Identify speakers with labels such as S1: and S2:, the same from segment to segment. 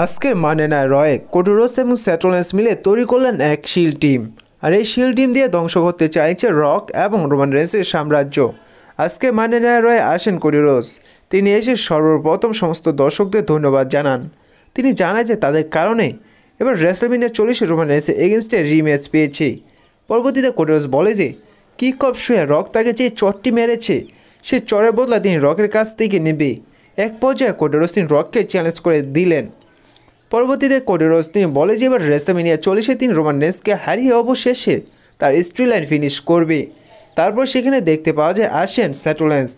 S1: আজকের মানে না রয়ে কোডোরোস এবং স্যাটোলেন্স মিলে তৈরি করলেন এক শিল টিম। আর এই শিল টিম দিয়ে ধ্বংস করতে চাইছে রক এবং রোমান রেন্সের সাম্রাজ্য। আজকে মানে না রয়ে আসেন কোডোরোস। তিনি এসে সর্বপ্রথম সমস্ত দর্শকদের ধন্যবাদ জানান। তিনি জানায় যে তাদের কারণে এবার রেসলম্যানিয়া 40 রোমান রেন্সের এগেনস্টে রিম্যাচ পেয়েছে। পরবর্তীতে কোডোরোস বলে যে কিক অফ শুয়ে রক তাকে যে চটটি মেরেছে সে চরের বদলা তিনি রকের কাছ থেকে নেবে। এক পর্যায়ে কোডোরোস তিনি রককে চ্যালেঞ্জ করে দিলেন। পরবর্তীতে কোডোরোস তিনি বলে যে এবার রেসলম্যানিয়া 40 তিনি রোমান রেন্সকে হারিয়ে অবশেষে তার স্টোরি লাইন ফিনিশ করবে। তারপর সেখানে দেখতে পাওয়া যায় আসেন স্যাটোলেন্স।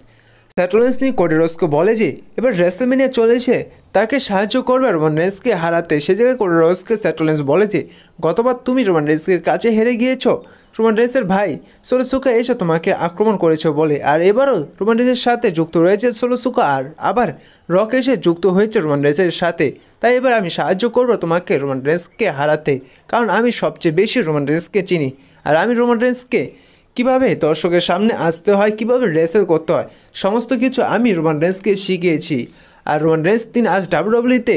S1: স্যাটোলেন্স নিয়ে কোডোরোসকে বলে যে এবার রেসলম্যানিয়া 40 তাকে সাহায্য করবে রোমান রেন্সকে হারাতে। সে জায়গায় কোডোরোসকে স্যাটোলেন্স বলে যে গতবার তুমি রোমান রেন্সের কাছে হেরে গিয়েছো, রোমান রেন্সের ভাই সোলোসুকা এসে তোমাকে আক্রমণ করেছে বলে। আর এবারও রোমান রেন্সের সাথে যুক্ত রয়েছে সোলোসুকা, আর আবার রক এসে যুক্ত হয়েছে রোমান রেন্সের সাথে। তাই এবার আমি সাহায্য করবো তোমাকে রোমান রেন্সকে হারাতে, কারণ আমি সবচেয়ে বেশি রোমান রেন্সকে চিনি। আর আমি রোমান রেন্সকে কীভাবে দর্শকের সামনে আসতে হয়, কীভাবে রেসেল করতে হয়, সমস্ত কিছু আমি রোমান রেন্সকে শিখিয়েছি। আর রোমান রেন্স তিনি আজ ডাব্লিউডাব্লিউইতে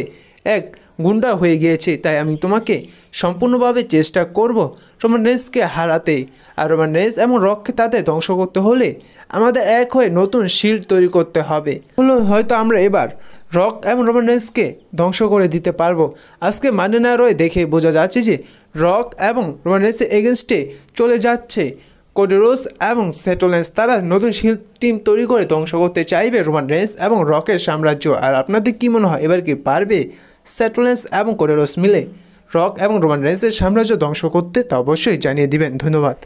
S1: এক গুন্ডা হয়ে গিয়েছে। তাই আমি তোমাকে সম্পূর্ণভাবে চেষ্টা করব রোমান রেন্সকে হারাতে। আর রোমান রেন্স এবং রককে তাদের ধ্বংস করতে হলে আমাদের এক হয়ে নতুন শিল্ড তৈরি করতে হবে। হয়তো আমরা এবার রক এবং রোমান রেন্সকে ধ্বংস করে দিতে পারবো। আজকে মানে না রয়ে দেখে বোঝা যাচ্ছে যে রক এবং রোমান রেন্সের এগেনস্টে চলে যাচ্ছে কোডোরোস এবং স্যাটোলেন্স। তারা নতুন শিল্ড টিম তৈরি করে ধ্বংস করতে চাইবে রোমান রেন্স এবং রকের সাম্রাজ্য। আর আপনাদের কী মনে হয়, এবার কি পারবে স্যাটোলেন্স এবং কোডোরোস মিলে রক এবং রোমান রেন্সের সাম্রাজ্য ধ্বংস করতে? তা অবশ্যই জানিয়ে দিবেন। ধন্যবাদ।